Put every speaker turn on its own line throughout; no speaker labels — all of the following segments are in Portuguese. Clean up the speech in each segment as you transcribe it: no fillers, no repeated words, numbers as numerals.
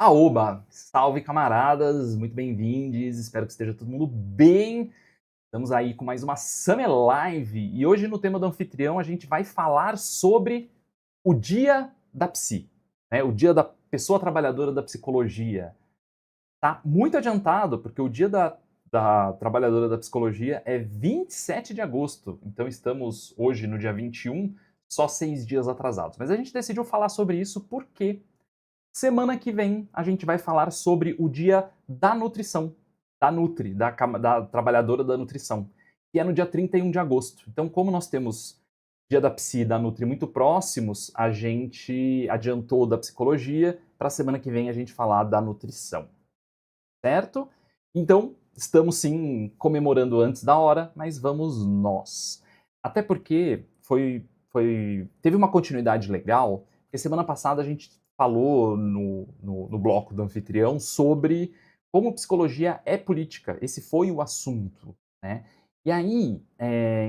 Aoba! Salve, camaradas! Muito bem-vindos, espero que esteja todo mundo bem. Estamos aí com mais uma Summer Live e hoje no tema do anfitrião a gente vai falar sobre o Dia da Psi, né? O Dia da Pessoa Trabalhadora da Psicologia. Tá muito adiantado, porque o Dia da Trabalhadora da Psicologia é 27 de agosto, então estamos hoje no dia 21, só 6 dias atrasados. Mas a gente decidiu falar sobre isso porque semana que vem a gente vai falar sobre o dia da nutrição, da Nutri, da trabalhadora da nutrição, que é no dia 31 de agosto. Então, como nós temos dia da Psi e da Nutri muito próximos, a gente adiantou da psicologia para a semana que vem a gente falar da nutrição, certo? Então, estamos sim comemorando antes da hora, mas vamos nós. Até porque teve uma continuidade legal, porque semana passada a gente falou no bloco do anfitrião sobre como psicologia é política. Esse foi o assunto, né? E aí,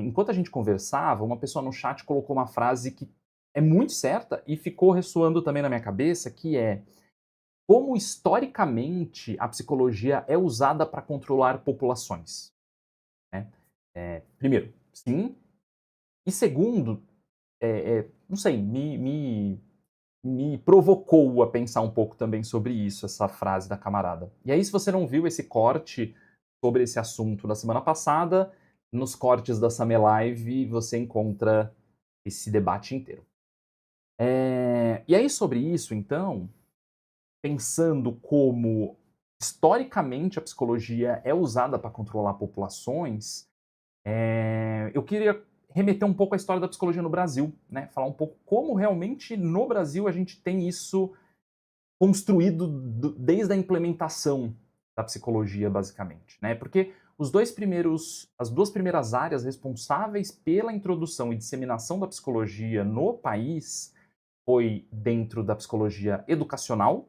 enquanto a gente conversava, uma pessoa no chat colocou uma frase que é muito certa e ficou ressoando também na minha cabeça, que é: como historicamente a psicologia é usada para controlar populações, né? Primeiro, sim. E segundo, não sei, me provocou a pensar um pouco também sobre isso, essa frase da camarada. E aí, se você não viu esse corte sobre esse assunto na semana passada, nos cortes da Summer Live você encontra esse debate inteiro. E aí, sobre isso, então, pensando como historicamente a psicologia é usada para controlar populações, eu queria remeter um pouco à história da psicologia no Brasil, né? Falar um pouco como realmente no Brasil a gente tem isso construído desde a implementação da psicologia, basicamente, né? Porque as duas primeiras áreas responsáveis pela introdução e disseminação da psicologia no país foi dentro da psicologia educacional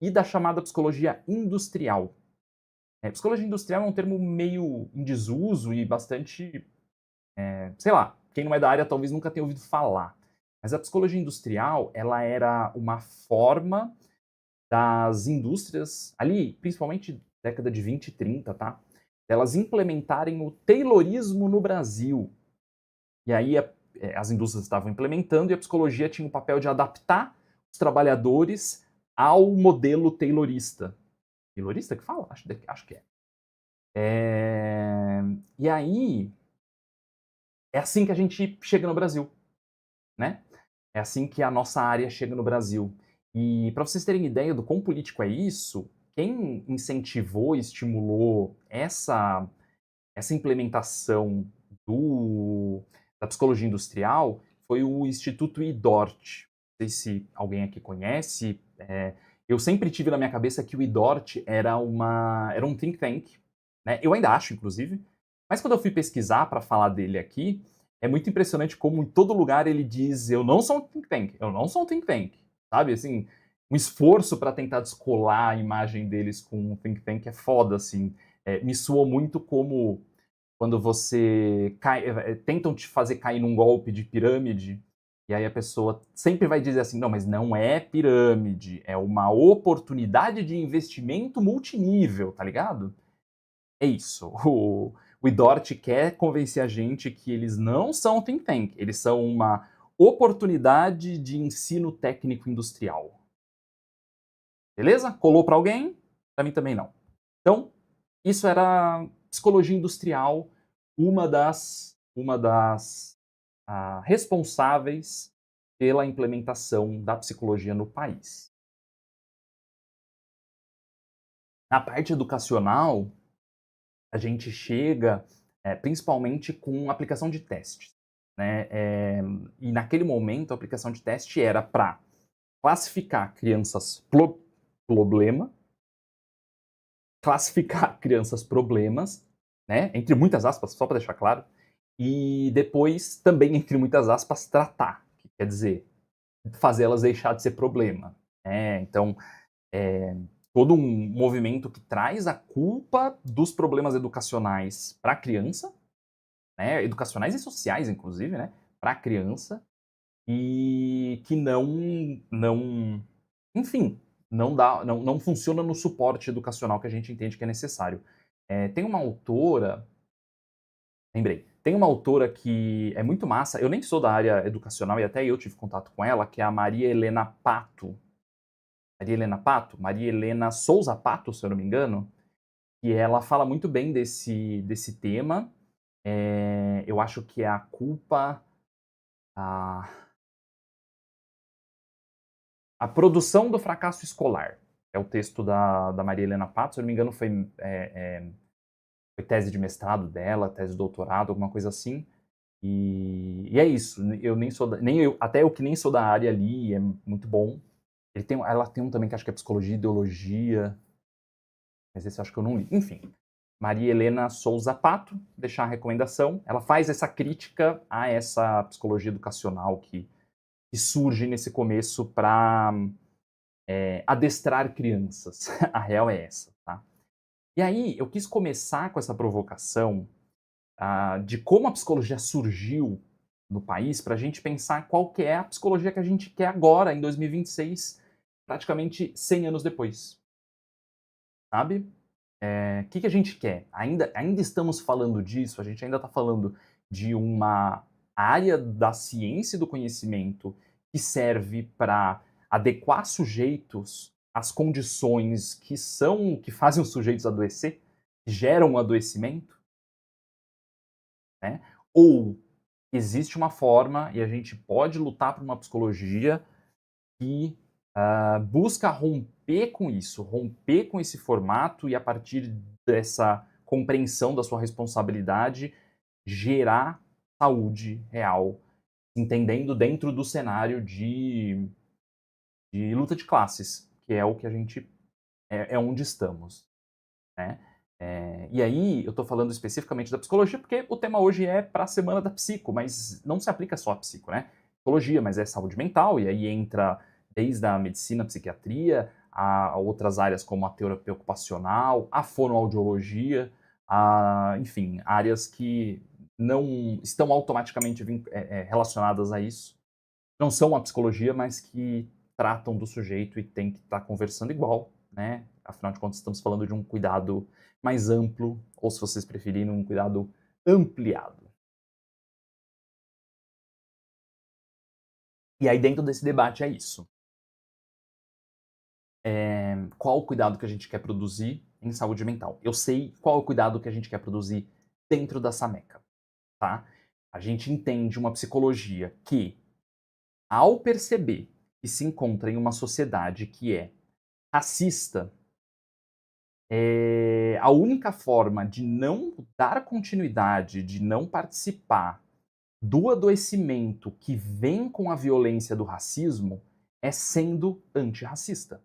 e da chamada psicologia industrial. Psicologia industrial é um termo meio em desuso e bastante, sei lá, quem não é da área talvez nunca tenha ouvido falar. Mas a psicologia industrial, ela era uma forma das indústrias, ali, principalmente década de 20 e 30, tá? Elas implementarem o Taylorismo no Brasil. E aí as indústrias estavam implementando e a psicologia tinha o papel de adaptar os trabalhadores ao modelo taylorista. Taylorista que fala? Acho que é. E aí, é assim que a gente chega no Brasil, né? É assim que a nossa área chega no Brasil. E para vocês terem ideia do quão político é isso, quem incentivou e estimulou essa implementação da psicologia industrial foi o Instituto IDORT. Não sei se alguém aqui conhece. Eu sempre tive na minha cabeça que o IDORT era um think tank, né? Eu ainda acho, inclusive. Mas quando eu fui pesquisar para falar dele aqui, é muito impressionante como em todo lugar ele diz: eu não sou um think tank, eu não sou um think tank. Sabe, assim, um esforço para tentar descolar a imagem deles com um think tank é foda, assim. Me soou muito como quando você tentam te fazer cair num golpe de pirâmide, e aí a pessoa sempre vai dizer assim: não, mas não é pirâmide, é uma oportunidade de investimento multinível, tá ligado? É isso. O Idort quer convencer a gente que eles não são think tank, eles são uma oportunidade de ensino técnico industrial. Beleza? Colou para alguém? Para mim também não. Então, isso era psicologia industrial, uma das responsáveis pela implementação da psicologia no país. Na parte educacional, a gente chega principalmente com aplicação de testes, né? E naquele momento, a aplicação de teste era para classificar crianças problema, classificar crianças problemas, né, entre muitas aspas, só para deixar claro, e depois também, entre muitas aspas, tratar, que quer dizer, fazer elas deixar de ser problema. Então, é todo um movimento que traz a culpa dos problemas educacionais para a criança, né, educacionais e sociais, inclusive, né, para a criança, e que não, enfim, não funciona no suporte educacional que a gente entende que é necessário. Tem uma autora, lembrei, tem uma autora que é muito massa, eu nem sou da área educacional e até eu tive contato com ela, que é a Maria Helena Pato. Maria Helena Pato? Maria Helena Souza Pato, se eu não me engano, e ela fala muito bem desse tema. Eu acho que é a culpa, a A produção do fracasso escolar. É o texto da Maria Helena Pato, se eu não me engano foi tese de mestrado dela, tese de doutorado, alguma coisa assim. E é isso, eu nem sou nem eu, até eu que nem sou da área ali, é muito bom. Ela tem um também que acho que é psicologia e ideologia, mas esse eu acho que eu não li. Enfim, Maria Helena Souza Pato, deixar a recomendação. Ela faz essa crítica a essa psicologia educacional que surge nesse começo para adestrar crianças. A real é essa, tá? E aí, eu quis começar com essa provocação de como a psicologia surgiu no país, para a gente pensar qual que é a psicologia que a gente quer agora, em 2026, praticamente 100 anos depois, sabe? O que a gente quer? Ainda estamos falando disso, a gente ainda está falando de uma área da ciência e do conhecimento que serve para adequar sujeitos às condições que fazem os sujeitos adoecer, que geram o adoecimento, né? Ou existe uma forma e a gente pode lutar por uma psicologia que busca romper com isso, romper com esse formato e, a partir dessa compreensão da sua responsabilidade, gerar saúde real, entendendo dentro do cenário de luta de classes, que é o que a gente é onde estamos, né? E aí eu estou falando especificamente da psicologia porque o tema hoje é para a semana da psico, mas não se aplica só à psico, né? Psicologia, mas é saúde mental, e aí entra desde a medicina, a psiquiatria, a outras áreas como a terapia ocupacional, a fonoaudiologia, enfim, áreas que não estão automaticamente relacionadas a isso. Não são a psicologia, mas que tratam do sujeito e tem que estar conversando igual, né? Afinal de contas, estamos falando de um cuidado mais amplo, ou se vocês preferirem, um cuidado ampliado. E aí, dentro desse debate, é isso. Qual o cuidado que a gente quer produzir em saúde mental? Eu sei qual é o cuidado que a gente quer produzir dentro da Sameca, tá? A gente entende uma psicologia que, ao perceber que se encontra em uma sociedade que é racista, a única forma de não dar continuidade, de não participar do adoecimento que vem com a violência do racismo é sendo antirracista.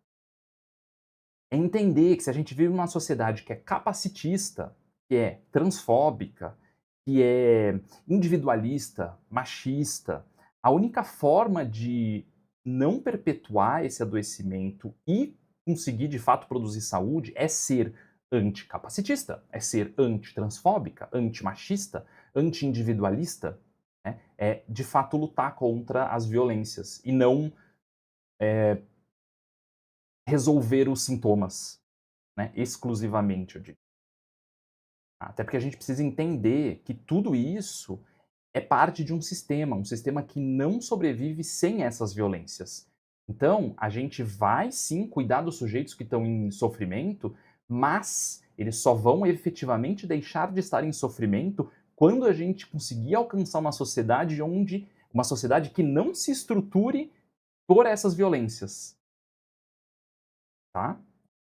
É entender que se a gente vive numa sociedade que é capacitista, que é transfóbica, que é individualista, machista, a única forma de não perpetuar esse adoecimento e conseguir de fato produzir saúde é ser anticapacitista, é ser antitransfóbica, antimachista, anti-individualista, né? É de fato lutar contra as violências e não resolver os sintomas, né, exclusivamente, eu digo. Até porque a gente precisa entender que tudo isso é parte de um sistema que não sobrevive sem essas violências. Então, a gente vai sim cuidar dos sujeitos que estão em sofrimento, mas eles só vão efetivamente deixar de estar em sofrimento quando a gente conseguir alcançar uma sociedade que não se estruture por essas violências, tá?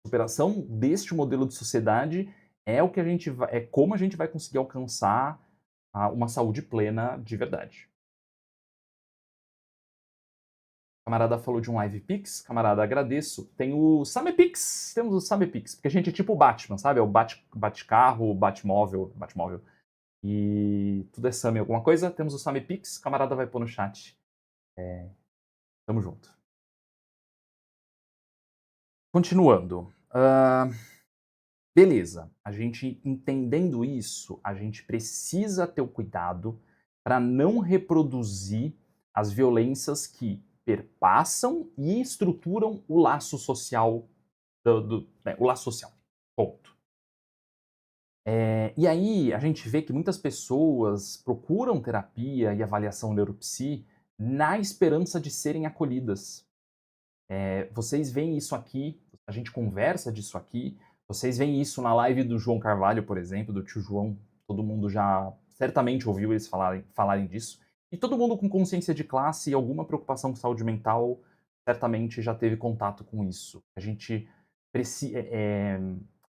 Superação deste modelo de sociedade é como a gente vai conseguir alcançar uma saúde plena de verdade. O camarada falou de um Live Pix, camarada, agradeço. Tem o Samepix, temos o Samepix, porque a gente é tipo o Batman, sabe? É o Bate-carro, Batmóvel. E tudo é Same alguma coisa. Temos o Samepix, camarada vai pôr no chat. Tamo junto. Continuando. Beleza, a gente entendendo isso, a gente precisa ter o cuidado para não reproduzir as violências que, perpassam e estruturam o laço social o laço social, ponto. E aí a gente vê que muitas pessoas procuram terapia e avaliação neuropsi na esperança de serem acolhidas. Vocês veem isso aqui, a gente conversa disso aqui, vocês veem isso na live do João Carvalho, por exemplo, do tio João, todo mundo já certamente ouviu eles falarem disso. E todo mundo com consciência de classe e alguma preocupação com saúde mental certamente já teve contato com isso. A gente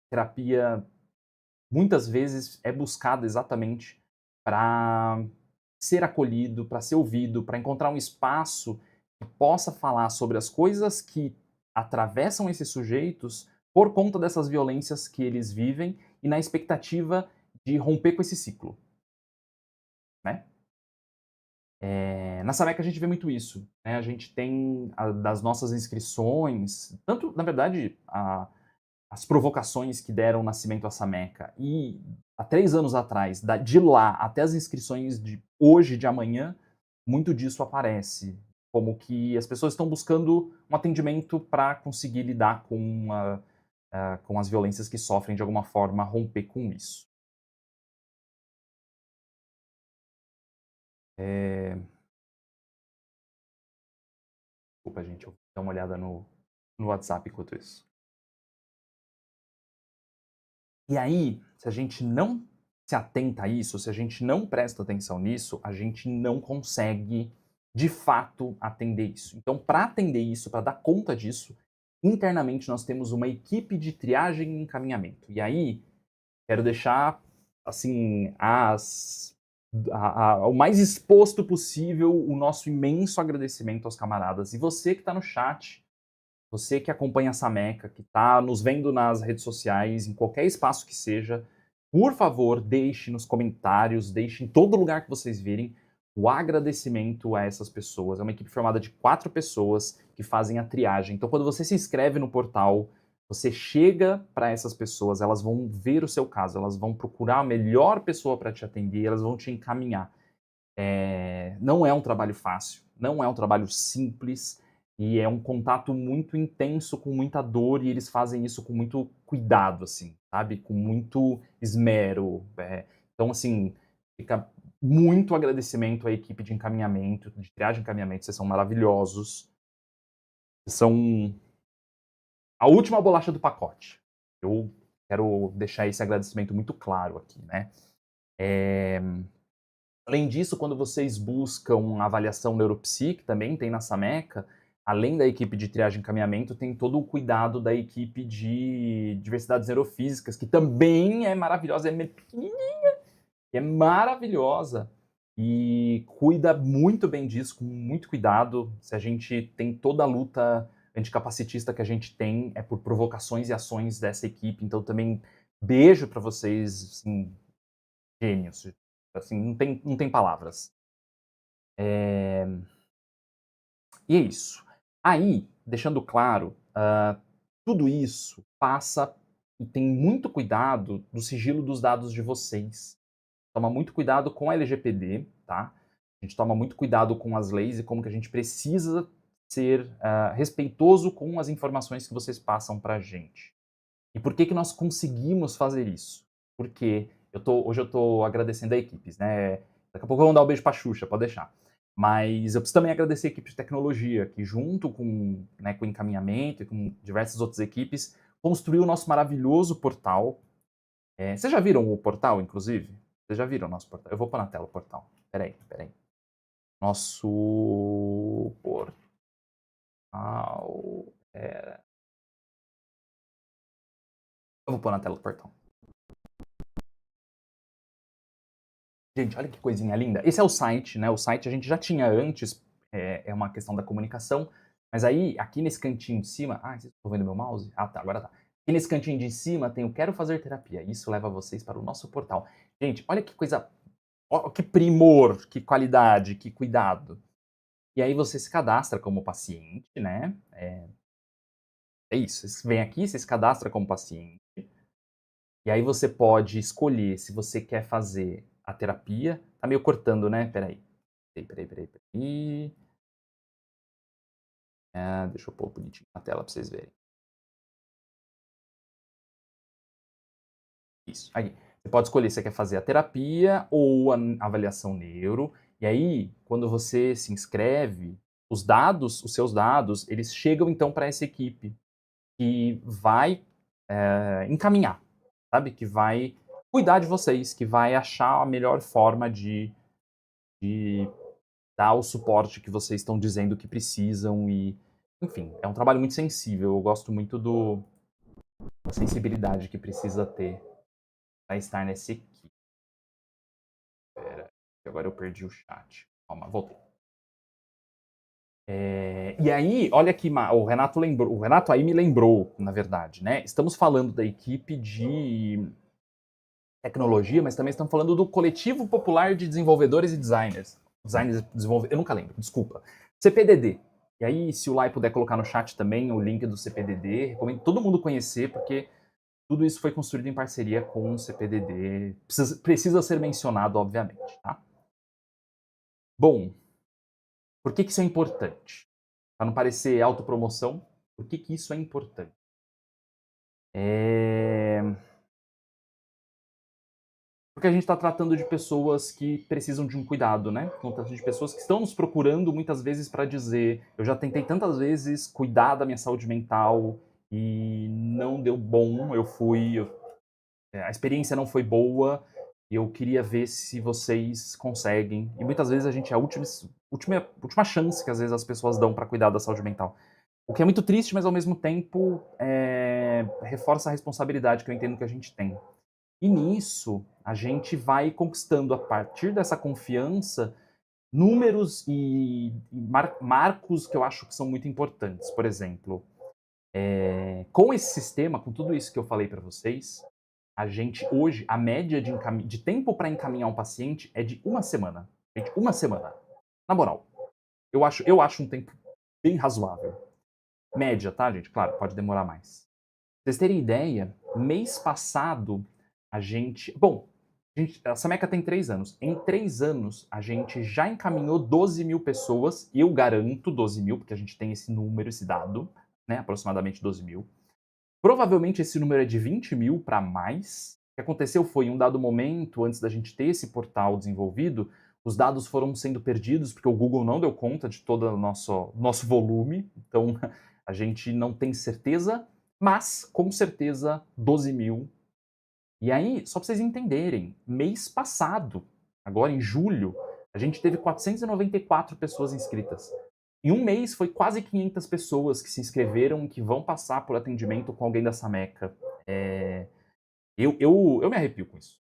terapia muitas vezes é buscada exatamente para ser acolhido, para ser ouvido, para encontrar um espaço que possa falar sobre as coisas que atravessam esses sujeitos por conta dessas violências que eles vivem e na expectativa de romper com esse ciclo, né? Na Sameca a gente vê muito isso, né? A gente tem das nossas inscrições, tanto, na verdade, as provocações que deram nascimento à Sameca e há 3 anos atrás, de lá até as inscrições de hoje, de amanhã, muito disso aparece. Como que as pessoas estão buscando um atendimento para conseguir lidar com as violências que sofrem, de alguma forma, romper com isso. Desculpa, gente, eu vou dar uma olhada no WhatsApp enquanto isso. E aí, se a gente não se atenta a isso, se a gente não presta atenção nisso, a gente não consegue, de fato, atender isso. Então, para atender isso, para dar conta disso, internamente nós temos uma equipe de triagem e encaminhamento. E aí, quero deixar, assim, o mais exposto possível o nosso imenso agradecimento aos camaradas. E você que está no chat, você que acompanha a Sameca, que está nos vendo nas redes sociais, em qualquer espaço que seja, por favor, deixe nos comentários, deixe em todo lugar que vocês virem o agradecimento a essas pessoas. É uma equipe formada de 4 pessoas que fazem a triagem. Então, quando você se inscreve no portal, você chega para essas pessoas, elas vão ver o seu caso, elas vão procurar a melhor pessoa para te atender, elas vão te encaminhar. Não é um trabalho fácil, não é um trabalho simples, e é um contato muito intenso, com muita dor, e eles fazem isso com muito cuidado, assim, sabe? Com muito esmero. Então, assim, fica muito agradecimento à equipe de encaminhamento, de triagem e encaminhamento, vocês são maravilhosos. Vocês são a última bolacha do pacote. Eu quero deixar esse agradecimento muito claro aqui, né? Além disso, quando vocês buscam avaliação neuropsi, que também tem na Sameca, além da equipe de triagem e encaminhamento, tem todo o cuidado da equipe de diversidades neurofísicas, que também é maravilhosa, é pequenininha, é maravilhosa e cuida muito bem disso, com muito cuidado. Se a gente tem toda a luta anticapacitista que a gente tem, é por provocações e ações dessa equipe. Então, também beijo para vocês, assim, gênios. Assim, não tem palavras. E é isso. Aí, deixando claro, tudo isso passa e tem muito cuidado do sigilo dos dados de vocês. Toma muito cuidado com a LGPD, tá? A gente toma muito cuidado com as leis e como que a gente precisa ser respeitoso com as informações que vocês passam pra gente. E por que que nós conseguimos fazer isso? Porque hoje eu estou agradecendo a equipes, né? Daqui a pouco eu vou mandar um beijo pra Xuxa, pode deixar. Mas eu preciso também agradecer a equipe de tecnologia, que junto com, né, com o encaminhamento e com diversas outras equipes, construiu o nosso maravilhoso portal. Vocês já viram o portal, inclusive? Vocês já viram o nosso portal? Eu vou pôr na tela o portal. Peraí. Nosso portal. Eu vou pôr na tela o portal. Gente, olha que coisinha linda. Esse é o site, né? O site a gente já tinha antes, é uma questão da comunicação. Mas aí, aqui nesse cantinho de cima. Ah, vocês estão vendo meu mouse? Ah, tá, agora tá. Aqui nesse cantinho de cima tem o Quero Fazer Terapia. Isso leva vocês para o nosso portal. Gente, olha que coisa. Ó, que primor, que qualidade, que cuidado. E aí você se cadastra como paciente, né? É isso. Você vem aqui, você se cadastra como paciente. E aí você pode escolher se você quer fazer a terapia. Tá meio cortando, né? Peraí. Deixa eu pôr bonitinho na tela para vocês verem. Isso, aí. Você pode escolher se você quer fazer a terapia ou a avaliação neuro. E aí, quando você se inscreve, os seus dados, eles chegam então para essa equipe que vai encaminhar, sabe? Que vai cuidar de vocês, que vai achar a melhor forma de dar o suporte que vocês estão dizendo que precisam e, enfim, é um trabalho muito sensível. Eu gosto muito da sensibilidade que precisa ter para estar nessa equipe. Espera, agora eu perdi o chat. Calma, voltei. E aí, olha que o Renato lembrou, o Renato aí me lembrou, na verdade, né? Estamos falando da equipe de tecnologia, mas também estamos falando do Coletivo Popular de Desenvolvedores e Designers. Eu nunca lembro, desculpa. CPDD. E aí, se o Lai puder colocar no chat também o link do CPDD, recomendo todo mundo conhecer, porque tudo isso foi construído em parceria com o CPDD. Precisa ser mencionado, obviamente, tá? Bom, por que isso é importante? Para não parecer autopromoção, por que isso é importante? Porque a gente está tratando de pessoas que precisam de um cuidado, né? Estamos tratando de pessoas que estão nos procurando muitas vezes para dizer: eu já tentei tantas vezes cuidar da minha saúde mental e não deu bom, a experiência não foi boa, e eu queria ver se vocês conseguem. E muitas vezes a gente é a última chance que às vezes as pessoas dão para cuidar da saúde mental. O que é muito triste, mas ao mesmo tempo reforça a responsabilidade que eu entendo que a gente tem. E nisso, a gente vai conquistando, a partir dessa confiança, números e marcos que eu acho que são muito importantes. Por exemplo, com esse sistema, com tudo isso que eu falei para vocês, a gente hoje, a média de tempo para encaminhar um paciente é de 1 semana. Gente, 1 semana. Na moral, eu acho um tempo bem razoável. Média, tá, gente? Claro, pode demorar mais. Pra vocês terem ideia, mês passado a gente. Bom, a Sameca tem 3 anos. Em 3 anos, a gente já encaminhou 12 mil pessoas. Eu garanto 12 mil, porque a gente tem esse número, esse dado, né? Aproximadamente 12 mil. Provavelmente esse número é de 20 mil para mais. O que aconteceu foi, em um dado momento, antes da gente ter esse portal desenvolvido, os dados foram sendo perdidos porque o Google não deu conta de todo o nosso volume. Então, a gente não tem certeza, mas, com certeza, 12 mil. E aí, só para vocês entenderem, mês passado, agora em julho, a gente teve 494 pessoas inscritas. Em um mês, foi quase 500 pessoas que se inscreveram e que vão passar por atendimento com alguém da Sameca. Eu me arrepio com isso.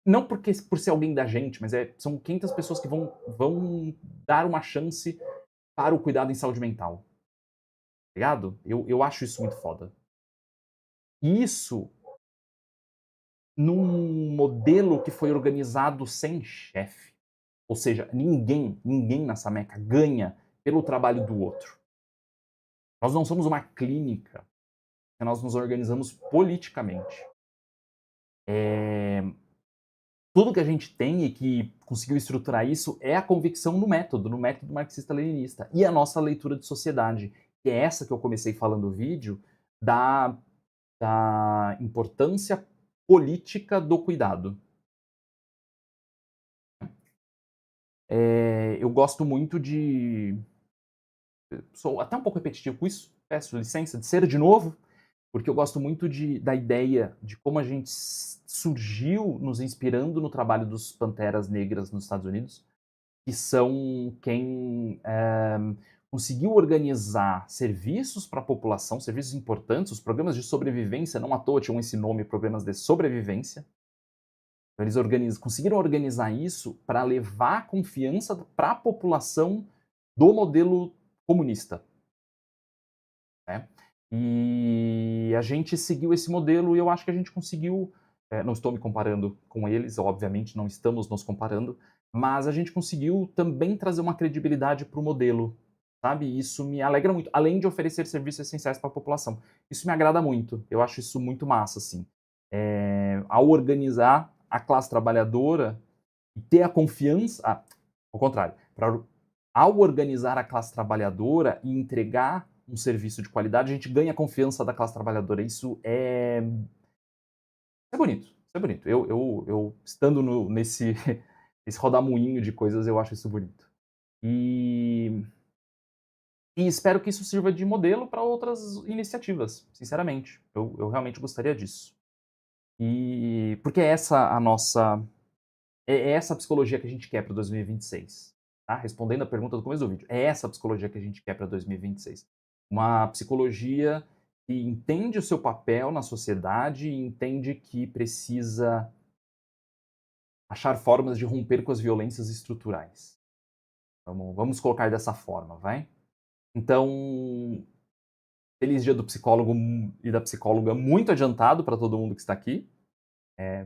Não por ser alguém da gente, mas são 500 pessoas que vão dar uma chance para o cuidado em saúde mental. Tá ligado? Eu acho isso muito foda. E isso num modelo que foi organizado sem chefe. Ou seja, ninguém na Sameca ganha pelo trabalho do outro. Nós não somos uma clínica, nós nos organizamos politicamente. Tudo que a gente tem e que conseguiu estruturar isso é a convicção no método marxista-leninista. E a nossa leitura de sociedade, que é essa que eu comecei falando no vídeo, da importância política do cuidado. Eu gosto muito sou até um pouco repetitivo com isso, peço licença de ser de novo, porque eu gosto muito da ideia de como a gente surgiu nos inspirando no trabalho dos Panteras Negras nos Estados Unidos, que são quem conseguiu organizar serviços para a população, serviços importantes, os programas de sobrevivência, não à toa tinham esse nome, programas de sobrevivência. Então, eles conseguiram organizar isso para levar confiança para a população do modelo comunista. Né? E a gente seguiu esse modelo e eu acho que a gente conseguiu. Não estou me comparando com eles, obviamente não estamos nos comparando, mas a gente conseguiu também trazer uma credibilidade para o modelo, sabe? Isso me alegra muito, além de oferecer serviços essenciais para a população. Isso me agrada muito, eu acho isso muito massa, assim. Ao organizar a classe trabalhadora e ter a confiança, ao contrário, para ao organizar a classe trabalhadora e entregar um serviço de qualidade, a gente ganha a confiança da classe trabalhadora. Isso é bonito, isso é bonito. Eu estando nesse esse rodamuinho de coisas, eu acho isso bonito. E espero que isso sirva de modelo para outras iniciativas, sinceramente. Eu realmente gostaria disso. E porque é essa a nossa é essa a psicologia que a gente quer para 2026, tá? Respondendo a pergunta do começo do vídeo, é essa a psicologia que a gente quer para 2026. Uma psicologia que entende o seu papel na sociedade e entende que precisa achar formas de romper com as violências estruturais. Vamos colocar dessa forma, vai? Então, feliz dia do psicólogo e da psicóloga muito adiantado para todo mundo que está aqui.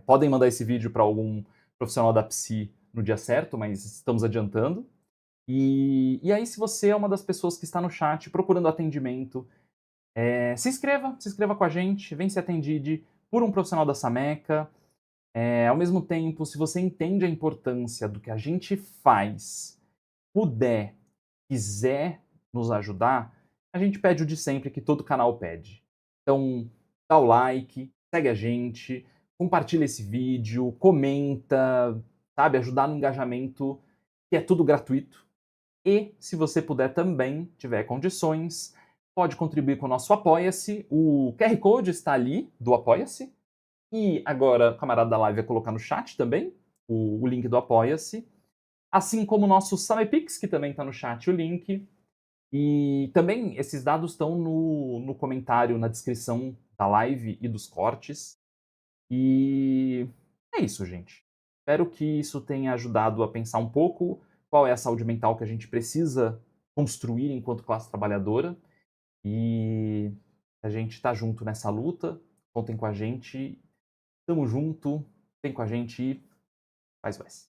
Podem mandar esse vídeo para algum profissional da psi no dia certo, mas estamos adiantando. E aí, se você é uma das pessoas que está no chat procurando atendimento, se inscreva com a gente, vem ser atendido por um profissional da Sameca. Ao mesmo tempo, se você entende a importância do que a gente faz, puder, quiser nos ajudar, a gente pede o de sempre que todo canal pede. Então, dá o like, segue a gente, compartilha esse vídeo, comenta, sabe? Ajudar no engajamento, que é tudo gratuito. E, se você puder também, tiver condições, pode contribuir com o nosso Apoia-se. O QR Code está ali, do Apoia-se. E agora, o camarada da live vai colocar no chat também, o link do Apoia-se. Assim como o nosso Samepix, que também está no chat, o link. E também esses dados estão no comentário, na descrição da live e dos cortes. E é isso, gente. Espero que isso tenha ajudado a pensar um pouco qual é a saúde mental que a gente precisa construir enquanto classe trabalhadora. E a gente está junto nessa luta. Contem com a gente. Tamo junto. Vem com a gente e faz mais.